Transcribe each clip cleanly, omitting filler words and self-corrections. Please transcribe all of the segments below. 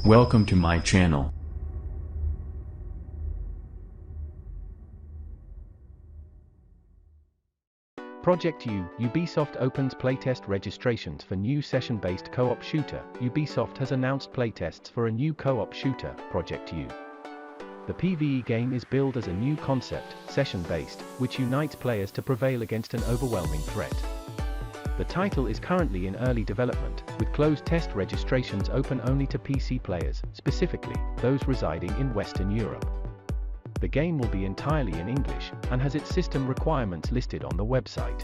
Welcome to my channel. Project U. Ubisoft opens playtest registrations for new session-based co-op shooter. Ubisoft has announced playtests for a new co-op shooter, Project U. The PvE game is billed as a new concept, session-based, which unites players to prevail against an overwhelming threat. The title is currently in early development, with closed test registrations open only to PC players, specifically those residing in Western Europe. The game will be entirely in English, and has its system requirements listed on the website.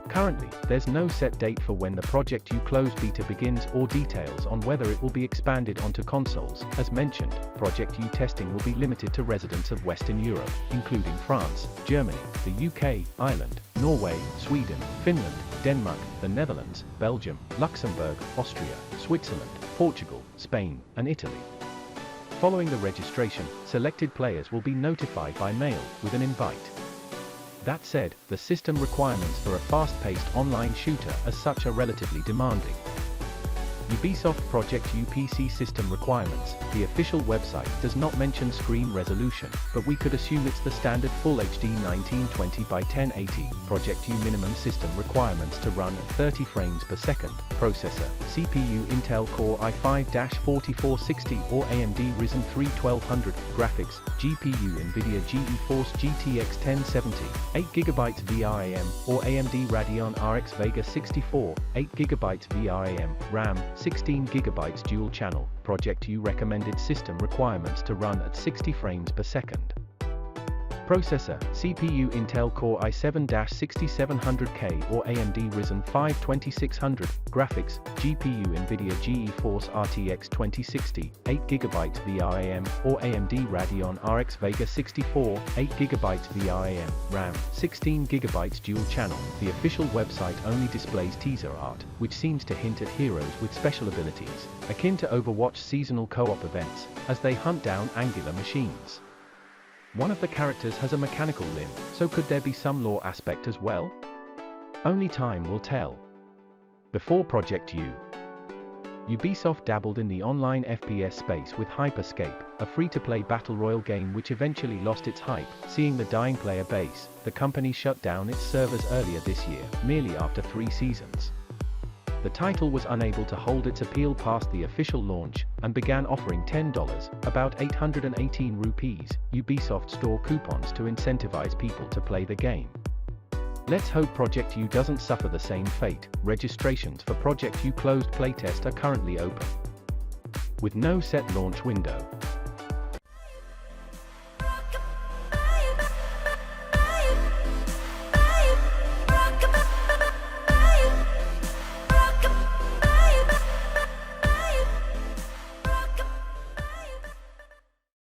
Currently, there's no set date for when the Project U closed beta begins or details on whether it will be expanded onto consoles. As mentioned, Project U testing will be limited to residents of Western Europe, including France, Germany, the UK, Ireland, Norway, Sweden, Finland, Denmark, the Netherlands, Belgium, Luxembourg, Austria, Switzerland, Portugal, Spain, and Italy. Following the registration, selected players will be notified by mail with an invite. That said, the system requirements for a fast-paced online shooter as such are relatively demanding. Ubisoft Project U PC system requirements. The official website does not mention screen resolution, but we could assume it's the standard Full HD 1920 by 1080. Project U minimum system requirements to run at 30 frames per second. Processor, CPU Intel Core i5-4460 or AMD Ryzen 3 1200. Graphics, GPU NVIDIA GeForce GTX 1070, 8GB VRAM, or AMD Radeon RX Vega 64, 8GB VRAM, RAM, 16GB dual channel. Project U recommended system requirements to run at 60 frames per second. Processor, CPU Intel Core i7-6700K or AMD Ryzen 5 2600. Graphics, GPU NVIDIA GeForce RTX 2060, 8GB VRAM, or AMD Radeon RX Vega 64, 8GB VRAM, RAM, 16GB dual channel. The official website only displays teaser art, which seems to hint at heroes with special abilities, akin to Overwatch seasonal co-op events, as they hunt down angular machines. One of the characters has a mechanical limb, so could there be some lore aspect as well? Only time will tell. Before Project U, Ubisoft dabbled in the online FPS space with Hyperscape, a free-to-play battle royale game which eventually lost its hype. Seeing the dying player base, the company shut down its servers earlier this year, merely after 3 seasons. The title was unable to hold its appeal past the official launch, and began offering $10, about 818 rupees, Ubisoft Store coupons to incentivize people to play the game. Let's hope Project U doesn't suffer the same fate. Registrations for Project U closed playtest are currently open, with no set launch window.